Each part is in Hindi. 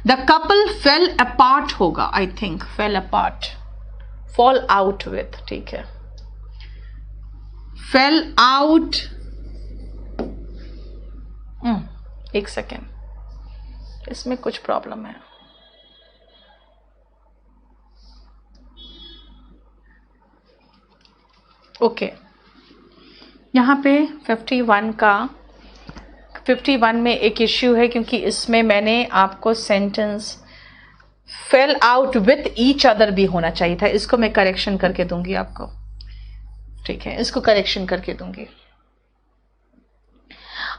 द कपल फेल अपार्ट होगा, I think fail apart, fall out with, ठीक है, फेल आउट, एक सेकेंड, इसमें कुछ प्रॉब्लम है। ओके, यहाँ पे 51 में एक इश्यू है, क्योंकि इसमें मैंने आपको sentence fail out with each other भी होना चाहिए था। इसको मैं करेक्शन करके दूंगी आपको, ठीक है, इसको करेक्शन करके दूंगी।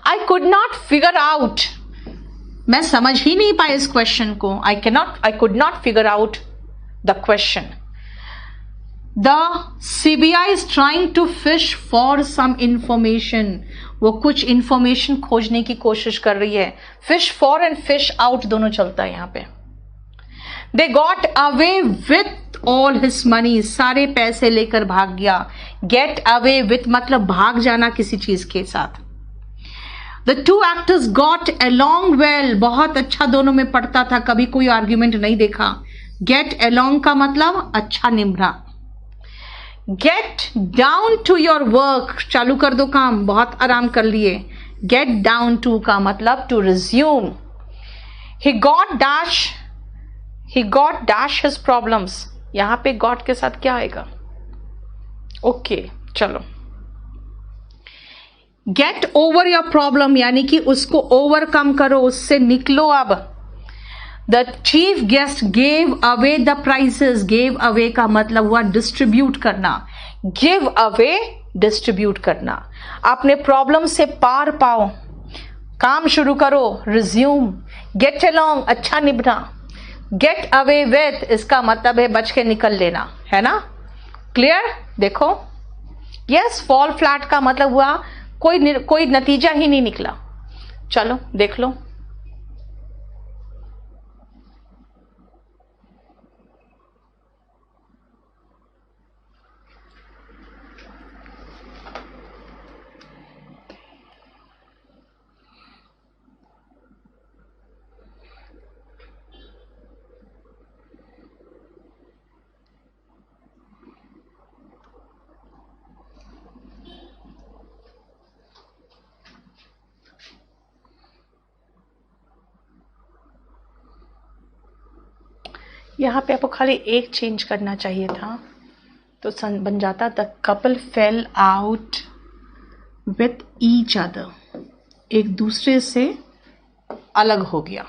I could not figure out, मैं समझ ही नहीं पाया इस क्वेश्चन को। I could not figure out the question. The CBI is trying to fish for some information, वो कुछ इंफॉर्मेशन खोजने की कोशिश कर रही है। Fish for and fish out दोनों चलता है यहां पे। They got away with all his money, सारे पैसे लेकर भाग गया। गेट अवे विथ मतलब भाग जाना किसी चीज के साथ। The two actors got along well, बहुत अच्छा दोनों में पड़ता था, कभी कोई आर्ग्यूमेंट नहीं देखा। गेट along का मतलब अच्छा निभना। Get down to your work, चालू कर दो काम, बहुत आराम कर लिए। गेट डाउन टू का मतलब to resume. He got dash his problems, यहां पे गॉट के साथ क्या आएगा? ओके, चलो। गेट ओवर योर प्रॉब्लम यानी कि उसको ओवरकम करो, उससे निकलो अब। The chief guest gave away the prizes, gave away का मतलब हुआ डिस्ट्रीब्यूट करना। गिव अवे डिस्ट्रीब्यूट करना, अपने प्रॉब्लम से पार पाओ, काम शुरू करो, रिज्यूम। गेट अलोंग अच्छा निभना। गेट अवे विथ इसका मतलब है बच के निकल लेना, है ना? क्लियर? देखो, यस, फॉल फ्लैट का मतलब हुआ कोई नतीजा ही नहीं निकला। चलो देख लो। यहाँ पे आपको खाली एक चेंज करना चाहिए था, तो बन जाता the couple fail out with each other, एक दूसरे से अलग हो गया,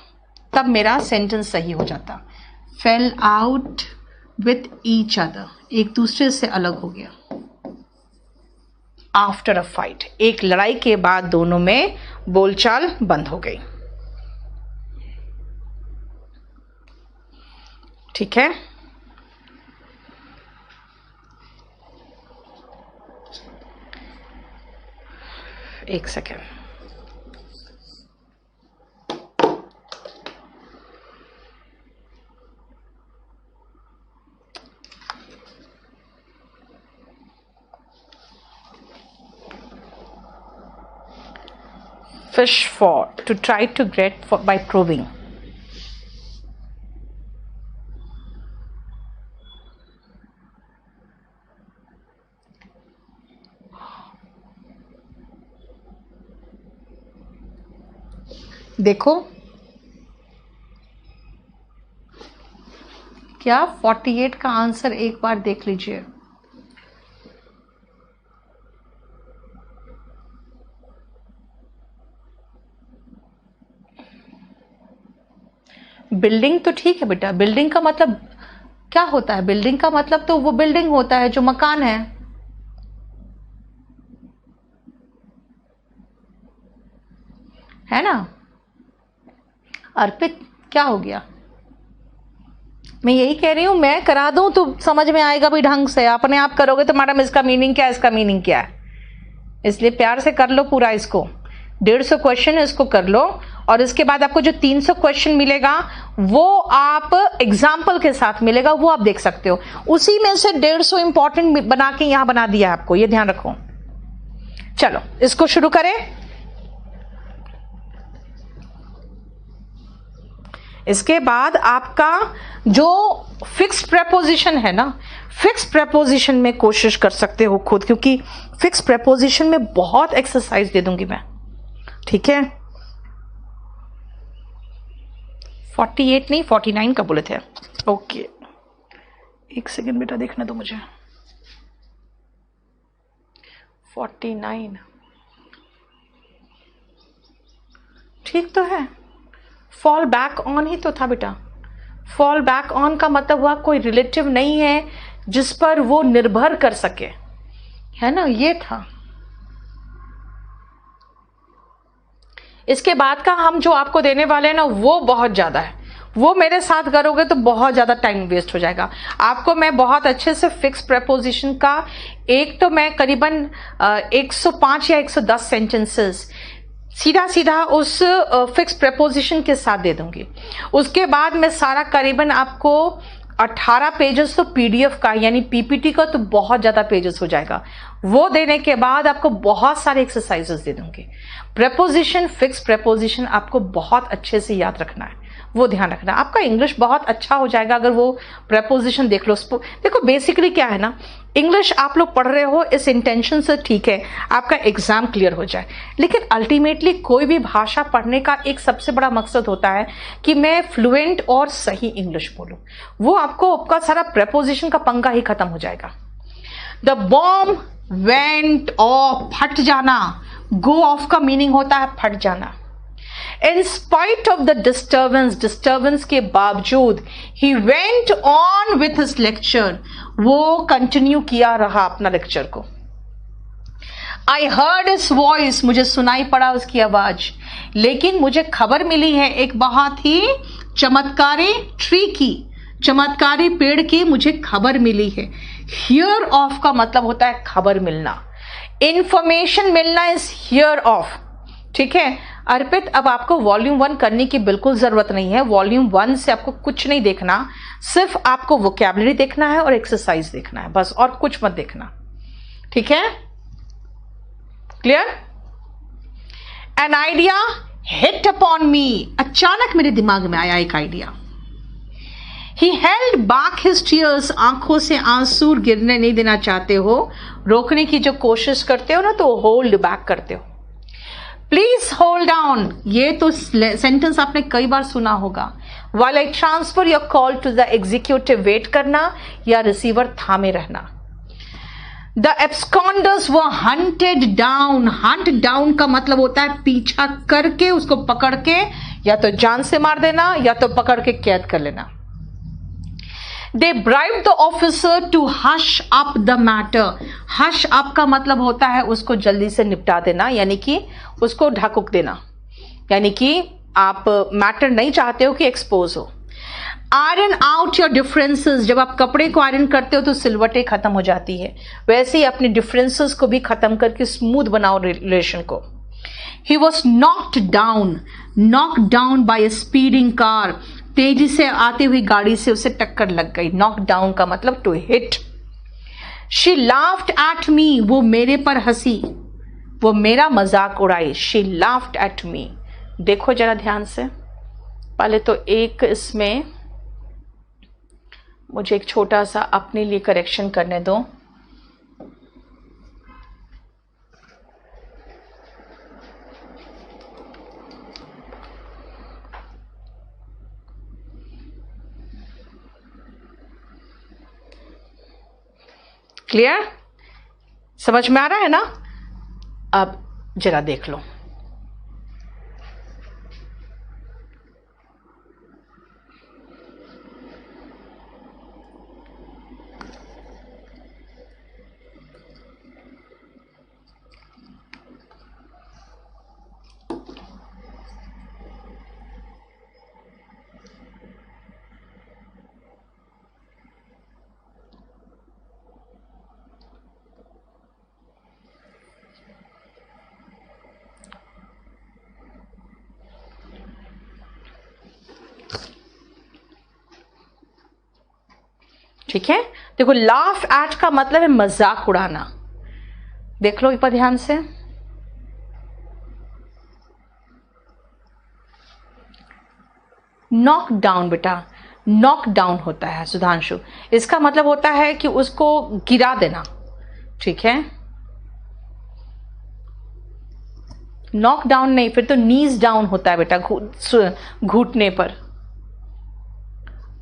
तब मेरा सेंटेंस सही हो जाता। Fail out with each other, एक दूसरे से अलग हो गया। आफ्टर अ फाइट, एक लड़ाई के बाद दोनों में बोलचाल बंद हो गई। ठीक है, एक second. Fish for, to try to get for, by proving. देखो क्या 48 का आंसर एक बार देख लीजिए। बिल्डिंग तो ठीक है बेटा, बिल्डिंग का मतलब क्या होता है? बिल्डिंग का मतलब तो वो बिल्डिंग होता है जो मकान है ना? अर्पित क्या हो गया? मैं यही कह रही हूं, मैं करा दूं तो समझ में आएगा भी ढंग से। अपने आप करोगे तो मैडम इसका मीनिंग क्या है, इसका मीनिंग क्या है, इसलिए प्यार से कर लो पूरा। इसको 150 क्वेश्चन इसको कर लो, और इसके बाद आपको जो 300 क्वेश्चन मिलेगा वो आप एग्जाम्पल के साथ मिलेगा, वो आप देख सकते हो। उसी में से 150 इंपॉर्टेंट बना के यहां बना दिया है आपको, ये ध्यान रखो। चलो इसको शुरू करें। इसके बाद आपका जो फिक्स प्रेपोजिशन है ना, फिक्स प्रेपोजिशन में कोशिश कर सकते हो खुद, क्योंकि फिक्स प्रेपोजिशन में बहुत एक्सरसाइज दे दूंगी मैं, ठीक है। 48 नहीं 49 का बोले थे। ओके, एक सेकेंड बेटा देखने दो मुझे। 49 ठीक तो है। फॉल बैक ऑन ही तो था बेटा। फॉल बैक ऑन का मतलब हुआ कोई रिलेटिव नहीं है जिस पर वो निर्भर कर सके, है ना, ये था। इसके बाद का हम जो आपको देने वाले हैं ना वो बहुत ज्यादा है, वो मेरे साथ करोगे तो बहुत ज्यादा टाइम वेस्ट हो जाएगा। आपको मैं बहुत अच्छे से फिक्स प्रेपोजिशन का एक तो मैं करीबन 105 या 110 सेंटेंसेस सीधा सीधा उस फिक्स प्रेपोजिशन के साथ दे दूंगी। उसके बाद मैं सारा करीबन आपको 18 पेजेस तो पीडीएफ का यानी पीपीटी का तो बहुत ज्यादा पेजेस हो जाएगा, वो देने के बाद आपको बहुत सारे एक्सरसाइजेस दे दूंगी। प्रेपोजिशन, फिक्स प्रेपोजिशन आपको बहुत अच्छे से याद रखना है, वो ध्यान रखना। आपका इंग्लिश बहुत अच्छा हो जाएगा अगर वो प्रेपोजिशन देख लो। देखो बेसिकली क्या है ना, इंग्लिश आप लोग पढ़ रहे हो इस इंटेंशन से, ठीक है, आपका एग्जाम क्लियर हो जाए, लेकिन अल्टीमेटली कोई भी भाषा पढ़ने का एक सबसे बड़ा मकसद होता है कि मैं फ्लुएंट और सही इंग्लिश बोलूं। वो आपका सारा प्रेपोजिशन का पंगा ही खत्म हो जाएगा। द बॉम्ब वेंट ऑफ, फट जाना। गो ऑफ का मीनिंग होता है फट जाना। In spite of the disturbance के बावजूद he went on with his lecture, वो कंटिन्यू किया रहा अपना लेक्चर को। I heard his voice, मुझे सुनाई पड़ा उसकी आवाज, लेकिन मुझे खबर मिली है एक बहुत ही चमत्कारी ट्री की, चमत्कारी पेड़ की मुझे खबर मिली है। Hear of का मतलब होता है खबर मिलना, इंफॉर्मेशन मिलना इज हियर ऑफ, ठीक है। अर्पित, अब आपको वॉल्यूम 1 करने की बिल्कुल जरूरत नहीं है। वॉल्यूम 1 से आपको कुछ नहीं देखना, सिर्फ आपको वोकैबुलरी देखना है और एक्सरसाइज देखना है बस, और कुछ मत देखना, ठीक है। Clear? An idea hit upon मी, अचानक मेरे दिमाग में आया एक idea. He held back his tears, आंखों से आंसू गिरने नहीं देना चाहते हो, रोकने की जो कोशिश करते हो ना तो होल्ड बैक करते हो। प्लीज होल्ड डाउन, ये तो सेंटेंस आपने कई बार सुना होगा। While I transfer your call to the executive, wait करना या रिसीवर थामे रहना। The absconders were hunted down, hunt down का मतलब होता है पीछा करके, उसको पकड़ के या तो जान से मार देना या तो पकड़ के कैद कर लेना। They bribed the officer to hush up the matter. Hush up का मतलब होता है उसको जल्दी से निपटा देना, यानी कि उसको ढक देना, यानी कि आप मैटर नहीं चाहते हो कि एक्सपोज हो। आयरन आउट योर डिफरेंसेस, जब आप कपड़े को आयरन करते हो तो सिलवटें खत्म हो जाती है, वैसे ही अपने डिफरेंसेस को भी खत्म करके स्मूथ बनाओ रिलेशन को। He was knocked down by a speeding car. तेजी से आती हुई गाड़ी से उसे टक्कर लग गई। नॉक डाउन का मतलब to hit. She laughed at me, वो मेरे पर हंसी, वो मेरा मजाक उड़ाई। She laughed at me. देखो जरा ध्यान से, पहले तो एक इसमें मुझे एक छोटा सा अपने लिए करेक्शन करने दो। क्लियर? समझ में आ रहा है ना? अब जरा देख लो। ठीक है, देखो लाफ एट का मतलब है मजाक उड़ाना। देख लो एक बार ध्यान से। नॉक डाउन बेटा, नॉक डाउन होता है सुधांशु, इसका मतलब होता है कि उसको गिरा देना, ठीक है। नॉक डाउन नहीं, फिर तो नीज डाउन होता है बेटा, घुटने पर।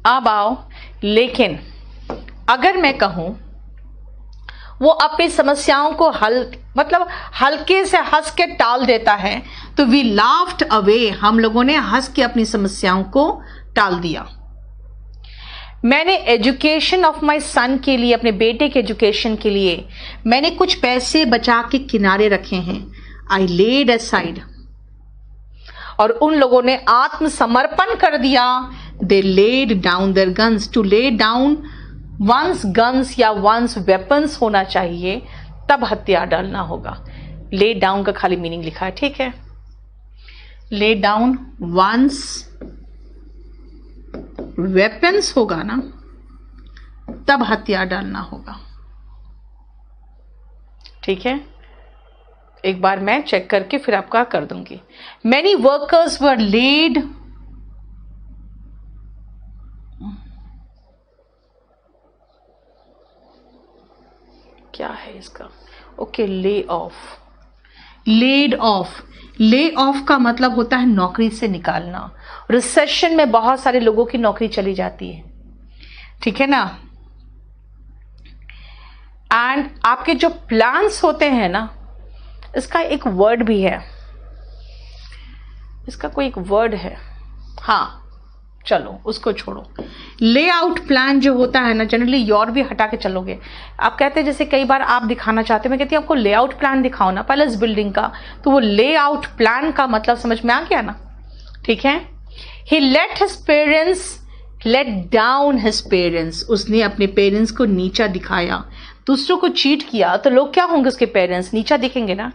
अब आओ, लेकिन अगर मैं कहूं वो अपनी समस्याओं को मतलब हल्के से हंस के टाल देता है, तो वी लाफ्ड अवे, हम लोगों ने हंस के अपनी समस्याओं को टाल दिया। मैंने एजुकेशन ऑफ माय सन के लिए, अपने बेटे के एजुकेशन के लिए मैंने कुछ पैसे बचा के किनारे रखे हैं, आई लेड असाइड, और उन लोगों ने आत्मसमर्पण कर दिया, they laid down their guns, to lay down one's guns या वंस वेपन्स होना चाहिए, तब हथियार डालना होगा। ले डाउन का खाली मीनिंग लिखा है, ठीक है। ले डाउन वंस वेपन्स होगा ना, तब हथियार डालना होगा, ठीक है। एक बार मैं चेक करके फिर आपका कर दूंगी। मेनी वर्कर्स वर लेड, क्या है इसका, okay, lay off, laid off, lay off का मतलब होता है नौकरी से निकालना। रिसेशन में बहुत सारे लोगों की नौकरी चली जाती है, ठीक है ना। एंड आपके जो प्लान्स होते हैं ना, इसका एक वर्ड भी है, इसका कोई एक वर्ड है, हाँ चलो उसको छोड़ो। लेआउट प्लान जो होता है ना, जनरली योर भी हटा के चलोगे। आप कहते हैं जैसे कई बार आप दिखाना चाहते हो, मैं कहती हूँ आपको लेआउट प्लान दिखाओ ना पैलेस बिल्डिंग का, तो वो लेआउट प्लान का मतलब समझ में आ गया ना, ठीक है। He let his parents let down his parents, उसने अपने पेरेंट्स को नीचा दिखाया, दूसरों को चीट किया, तो लोग क्या होंगे, उसके पेरेंट्स नीचा दिखेंगे ना।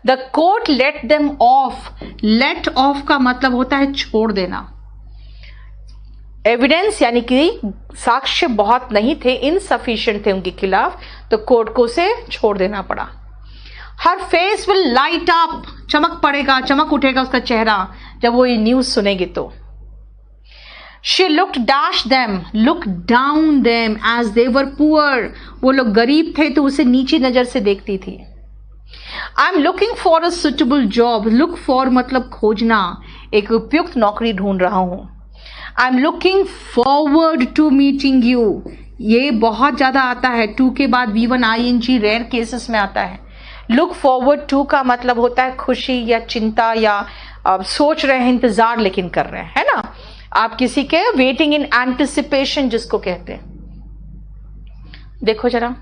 The court let them off, let off का मतलब होता है छोड़ देना। एविडेंस यानी कि साक्ष्य बहुत नहीं थे, इनसफिशिएंट थे उनके खिलाफ, तो कोर्ट को उसे छोड़ देना पड़ा। हर फेस विल लाइट अप, चमक पड़ेगा, चमक उठेगा उसका चेहरा जब वो ये न्यूज सुनेगी तो। She looked dash them, look down them as they were poor, वो लोग गरीब थे तो उसे नीची नजर से देखती थी। I am looking for a suitable job, look for मतलब खोजना, एक उपयुक्त नौकरी ढूंढ रहा हूं। I am looking forward to meeting you, ये बहुत ज्यादा आता है, टू के बाद V1 ING रेयर केसेस में आता है। लुक फॉरवर्ड टू का मतलब होता है खुशी या चिंता, या आप सोच रहे हैं, इंतजार लेकिन कर रहे हैं, है ना। आप किसी के वेटिंग इन एंटिसिपेशन जिसको कहते हैं। देखो जरा,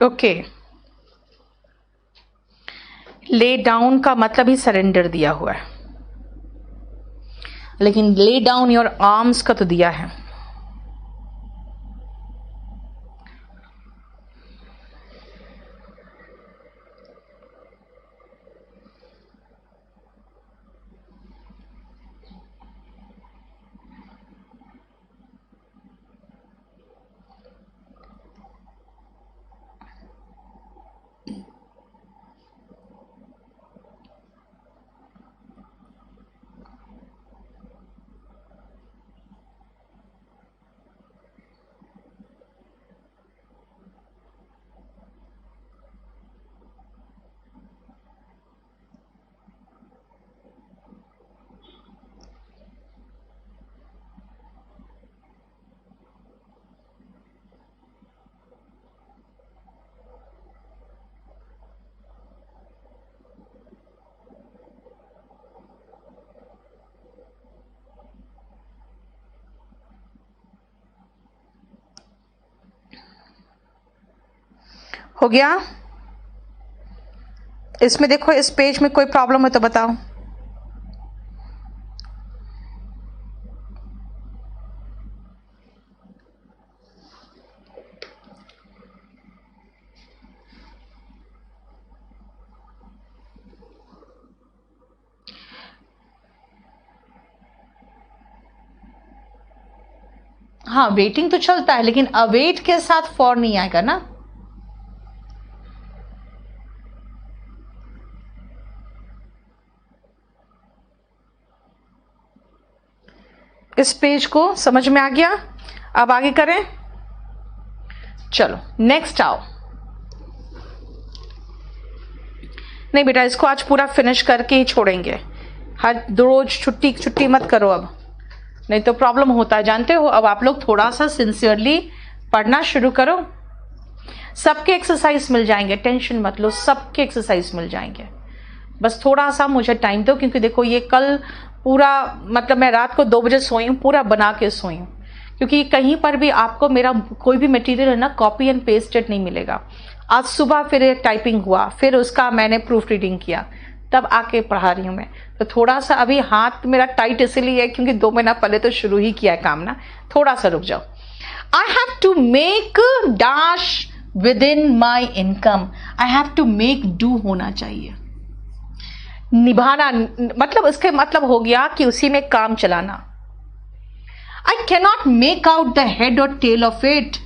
ओके, ले डाउन का मतलब ही सरेंडर दिया हुआ है, लेकिन ले डाउन योर आर्म्स का तो दिया है। हो गया। इसमें देखो, इस पेज में कोई प्रॉब्लम है तो बताओ। हाँ वेटिंग तो चलता है, लेकिन अवेट के साथ फॉर नहीं आएगा ना। इस पेज को समझ में आ गया? अब आगे करें, चलो नेक्स्ट आओ। नहीं बेटा, इसको आज पूरा फिनिश करके ही छोड़ेंगे। हर रोज छुट्टी मत करो अब, नहीं तो प्रॉब्लम होता है, जानते हो। अब आप लोग थोड़ा सा सिंसियरली पढ़ना शुरू करो। सबके एक्सरसाइज मिल जाएंगे, टेंशन मत लो, सबके एक्सरसाइज मिल जाएंगे। बस थोड़ा सा मुझे टाइम दो, क्योंकि देखो ये कल पूरा मतलब मैं रात को 2 बजे सोई हूँ, पूरा बना के सोई हूँ, क्योंकि कहीं पर भी आपको मेरा कोई भी मटेरियल है ना कॉपी एंड पेस्टेड नहीं मिलेगा। आज सुबह फिर एक टाइपिंग हुआ, फिर उसका मैंने प्रूफ रीडिंग किया, तब आके पढ़ा रही हूँ मैं। तो थोड़ा सा अभी हाथ मेरा टाइट इसलिए है क्योंकि 2 महीना पहले तो शुरू ही किया है काम ना, थोड़ा सा रुक जाओ। I have to make dash within my income. I have to make do होना चाहिए, निभाना, मतलब इसके मतलब हो गया कि उसी में काम चलाना। I cannot make out the head और टेल ऑफ इट,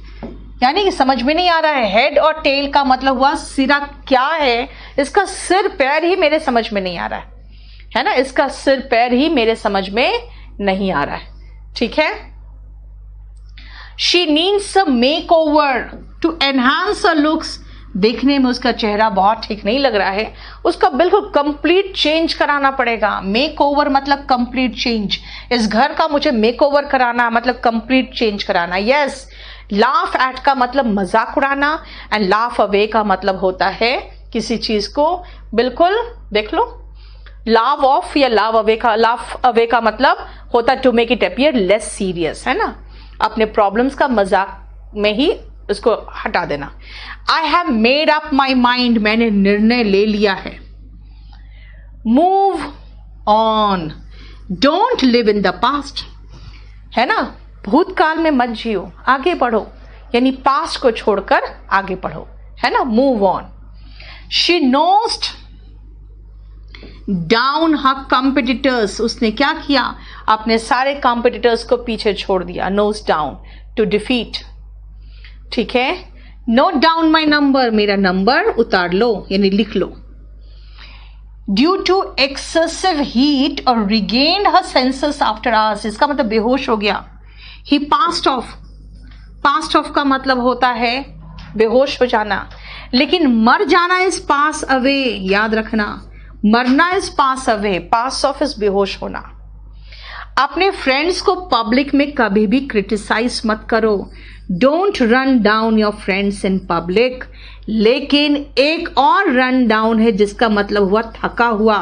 यानी कि समझ में नहीं आ रहा है। हेड और टेल का मतलब हुआ सिरा क्या है, इसका सिर पैर ही मेरे समझ में नहीं आ रहा है ना, इसका सिर पैर ही मेरे समझ में नहीं आ रहा है, ठीक है। She needs a makeover to enhance a looks, देखने में उसका चेहरा बहुत ठीक नहीं लग रहा है, उसका बिल्कुल कंप्लीट चेंज कराना पड़ेगा। मेक ओवर मतलब कंप्लीट चेंज, इस घर का मुझे मेक ओवर कराना मतलब कंप्लीट चेंज कराना। यस, लाफ एट का मतलब मजाक उड़ाना, एंड लाफ अवे का मतलब होता है किसी चीज को बिल्कुल, देख लो, लाव ऑफ या लाव अवे का मतलब होता है to make it appear less serious, है ना, अपने प्रॉब्लम्स का मजाक में ही उसको हटा देना। I have made up my mind, मैंने निर्णय ले लिया है। Move on, don't live in the past, है ना, भूतकाल में मत जियो, आगे बढ़ो, यानी पास्ट को छोड़कर आगे बढ़ो, है ना, move on. She nosed down her competitors, उसने क्या किया, अपने सारे कॉम्पिटिटर्स को पीछे छोड़ दिया। नोज डाउन टू डिफीट, ठीक है। नोट डाउन माई नंबर, मेरा नंबर उतार लो यानी लिख लो। ड्यू टू एक्सेसिव हीट और रिगेन्ड हर सेंसेस आफ्टर आवर्स, इसका मतलब बेहोश हो गया। ही पास्ट ऑफ, पास्ट ऑफ का मतलब होता है बेहोश हो जाना, लेकिन मर जाना इज पास अवे, याद रखना, मरना is pass away, pass of is बेहोश होना। अपने फ्रेंड्स को पब्लिक में कभी भी क्रिटिसाइज मत करो। Don't run down your friends in public. लेकिन एक और रन डाउन है जिसका मतलब हुआ थका हुआ।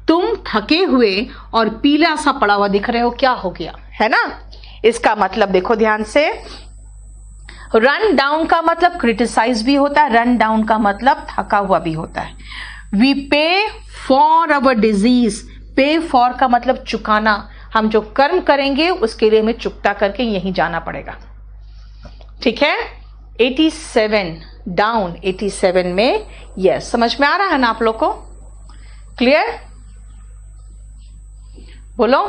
तुम थके हुए और पीला सा पड़ा हुआ दिख रहे हो, क्या हो गया, है ना, इसका मतलब देखो ध्यान से। रन डाउन का मतलब क्रिटिसाइज भी होता है, रन डाउन का मतलब थका हुआ भी होता है। वी पे फॉर अवर डिजीज, पे फॉर का मतलब चुकाना, हम जो कर्म करेंगे उसके लिए हमें चुकता करके यहीं जाना पड़ेगा, ठीक है। 87 डाउन, 87 में यस, समझ में आ रहा है ना आप लोग को, क्लियर, बोलो।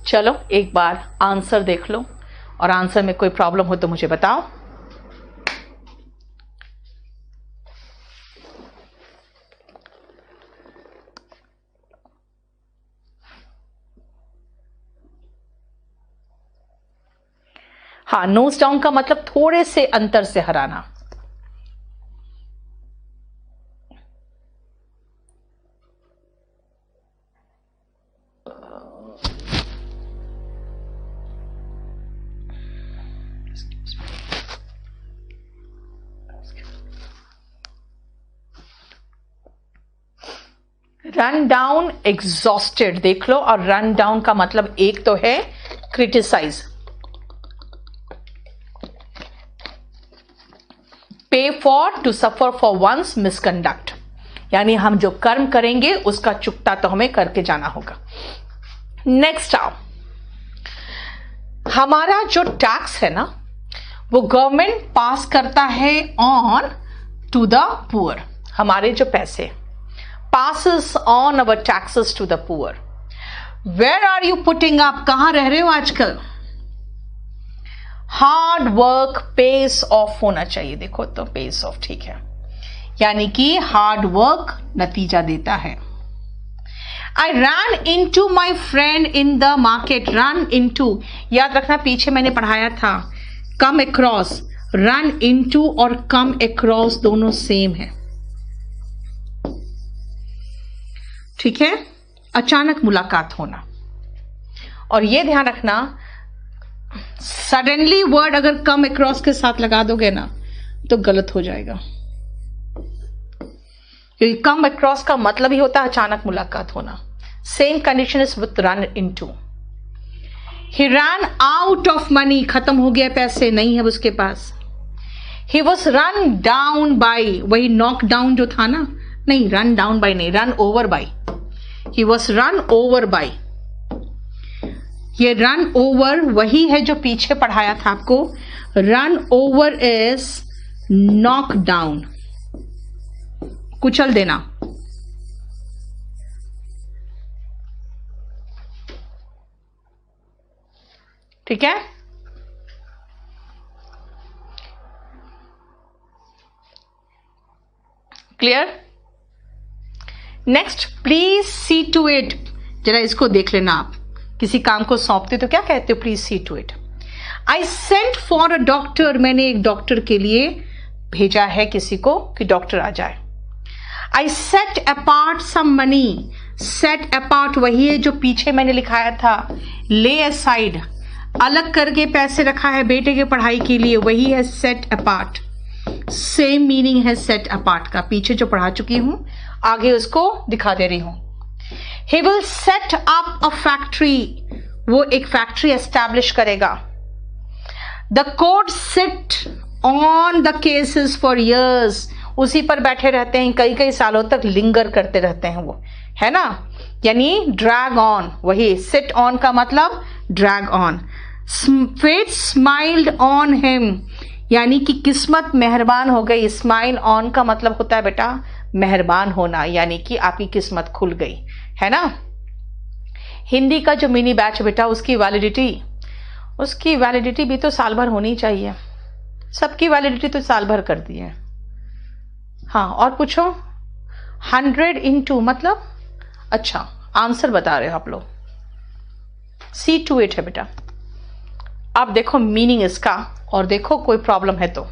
चलो एक बार आंसर देख लो, और आंसर में कोई प्रॉब्लम हो तो मुझे बताओ। हाँ, नोज डाउन का मतलब थोड़े से अंतर से हराना। रन डाउन एग्जॉस्टेड देख लो, और रन डाउन का मतलब एक तो है criticise. Pay for, to suffer for one's misconduct, यानी हम जो कर्म करेंगे उसका चुकता तो हमें करके जाना होगा। नेक्स्ट आओ, हमारा जो टैक्स है ना वो गवर्नमेंट पास करता है ऑन टू द पुअर। हमारे जो पैसे passes on our taxes to the poor. Where are you putting up? कहां रह रहे हो आजकल? हार्ड वर्क पेस ऑफ होना चाहिए। देखो तो पेस ऑफ ठीक है, यानी कि हार्ड वर्क नतीजा देता है। I run into my friend in the market. Run into याद रखना, पीछे मैंने पढ़ाया था come across. Run into और कम अक्रॉस दोनों सेम है, ठीक है। अचानक मुलाकात होना। और यह ध्यान रखना, सडनली वर्ड अगर कम अक्रॉस के साथ लगा दोगे ना तो गलत हो जाएगा, क्योंकि कम अक्रॉस का मतलब ही होता है अचानक मुलाकात होना। Same condition is with run into. He run out of money, खत्म हो गया पैसे, नहीं है उसके पास। He was run down by, वही नॉक डाउन जो था ना, नहीं रन डाउन बाई नहीं, run over by. He was run over by. ये रन ओवर वही है जो पीछे पढ़ाया था आपको। Run over is knock down, कुचल देना। ठीक है, clear. Next, please see to it. जरा इसको देख लेना, आप किसी काम को सौंपते तो क्या कहते हो, please see to it. I sent for a doctor, मैंने एक डॉक्टर के लिए भेजा है किसी को कि डॉक्टर आ जाए। I set apart some money, set apart वही है जो पीछे मैंने लिखाया था, ले असाइड, अलग करके पैसे रखा है बेटे के पढ़ाई के लिए, वही है सेट अपार्ट। सेम मीनिंग है सेट अपार्ट का, पीछे जो पढ़ा चुकी हूं आगे उसको दिखा दे रही हूं। He will set up a factory, वो एक फैक्ट्री एस्टैब्लिश करेगा। The court sit on the cases for years, उसी पर बैठे रहते हैं, कई कई सालों तक लिंगर करते रहते हैं वो, है ना, यानी ड्रैग ऑन, वही सिट ऑन का मतलब drag on. Fate smiled on him, यानी कि किस्मत मेहरबान हो गई। स्माइल ऑन का मतलब होता है बेटा मेहरबान होना, यानी कि आपकी किस्मत खुल गई, है ना। हिंदी का जो मिनी बैच बेटा, उसकी वैलिडिटी भी तो साल भर होनी चाहिए। सबकी वैलिडिटी तो साल भर कर दी है। हाँ, और पूछो। 100 into मतलब, अच्छा आंसर बता रहे हो आप लोग। C28 है बेटा। अब देखो मीनिंग इसका, और देखो कोई प्रॉब्लम है तो।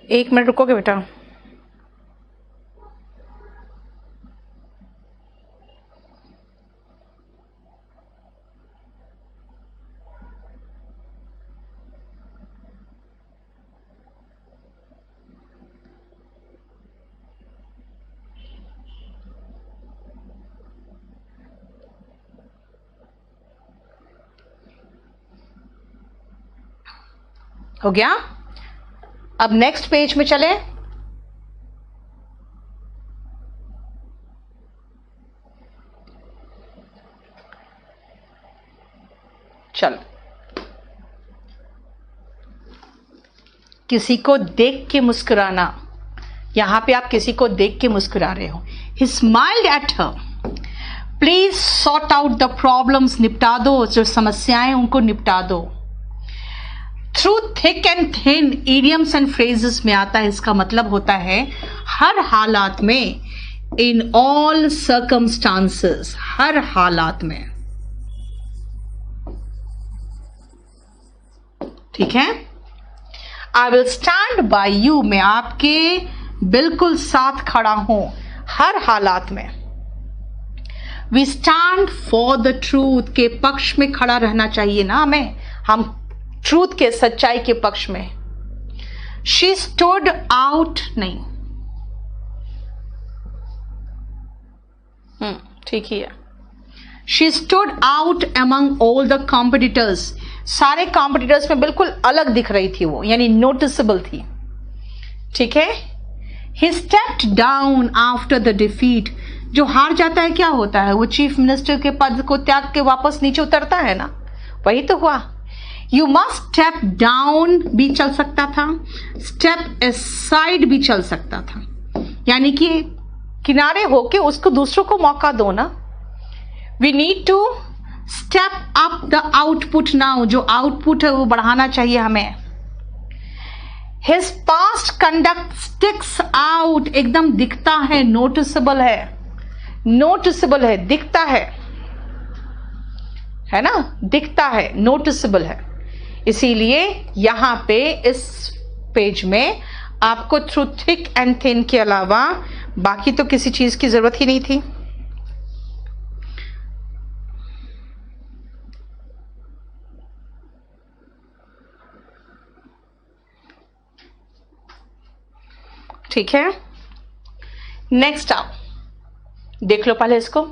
एक मिनट रुकोगे बेटा। हो गया। अब नेक्स्ट पेज में चले। चलो, किसी को देख के मुस्कुराना, यहां पे आप किसी को देख के मुस्कुरा रहे हो. He smiled at her. Please sort out the problems. निपटा दो जो समस्याएं, उनको निपटा दो. Through thick and thin, idioms and phrases में आता है. इसका मतलब होता है हर हालात में, in all circumstances, हर हालात में. ठीक है. I will stand by you. मैं आपके बिल्कुल साथ खड़ा हूं हर हालात में. We stand for the truth. के पक्ष में खड़ा रहना चाहिए ना हमें, हम ट्रूथ के, सच्चाई के पक्ष में. She stood out. नहीं, ठीक ही है. She stood out among all the competitors. सारे कॉम्पिटिटर्स में बिल्कुल अलग दिख रही थी वो, यानी नोटिसेबल थी. ठीक है. He stepped down after the defeat. जो हार जाता है क्या होता है, वो चीफ मिनिस्टर के पद को त्याग के वापस नीचे उतरता है ना, वही तो हुआ. You must step down भी चल सकता था, step aside भी चल सकता था, यानी कि किनारे होके उसको दूसरों को मौका दो ना. We need to step up the output now. जो आउटपुट है वो बढ़ाना चाहिए हमें. His past conduct sticks out. एकदम दिखता है, नोटिसेबल है, नोटिसेबल है, दिखता है ना, दिखता है, नोटिसेबल है. इसीलिए यहां पे इस पेज में आपको थ्रू थिक एंड थिन के अलावा बाकी तो किसी चीज की जरूरत ही नहीं थी. ठीक है. नेक्स्ट आप देख लो पहले इसको.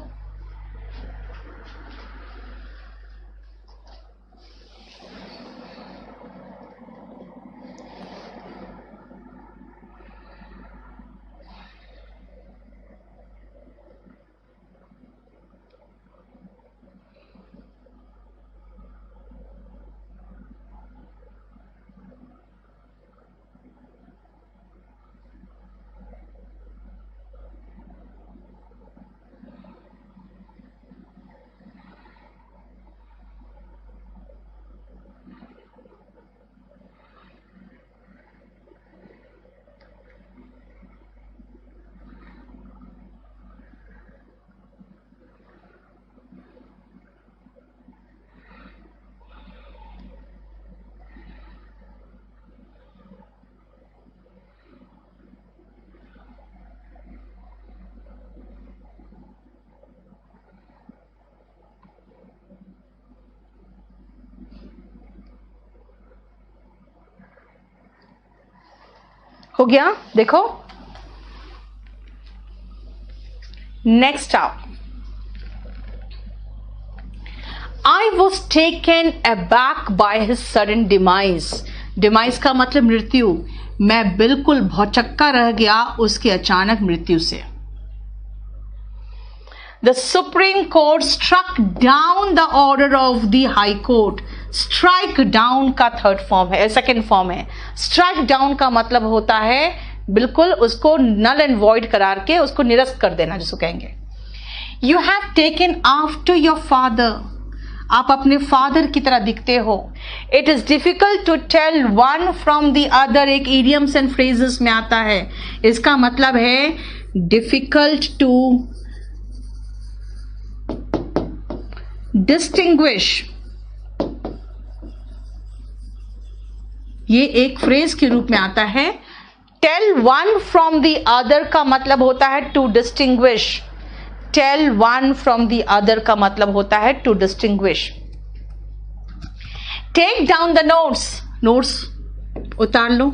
हो गया. देखो नेक्स्ट आप. I was taken aback by his sudden demise. Demise का मतलब मृत्यु. मैं बिल्कुल भौचक्का रह गया उसकी अचानक मृत्यु से. The Supreme Court struck down the order of the High Court. Strike down का थर्ड फॉर्म है, सेकेंड फॉर्म है. Strike down का मतलब होता है बिल्कुल उसको null and void करार के उसको निरस्त कर देना, जिसको कहेंगे. You have taken after your father. आप अपने फादर की तरह दिखते हो. It is difficult to tell one from the other. एक idioms and phrases में आता है. इसका मतलब है difficult to distinguish. ये एक फ्रेज के रूप में आता है. Tell one from the other का मतलब होता है to distinguish. Tell one from the other का मतलब होता है to distinguish. Take down the notes. Notes उतार लो.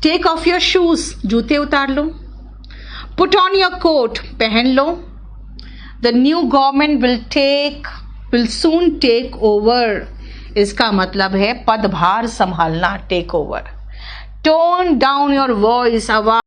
Take off your shoes. जूते उतार लो. Put on your coat. पहन लो. The new government will soon take over. इसका मतलब है पदभार संभालना, take over. Tone down your voice. आवाज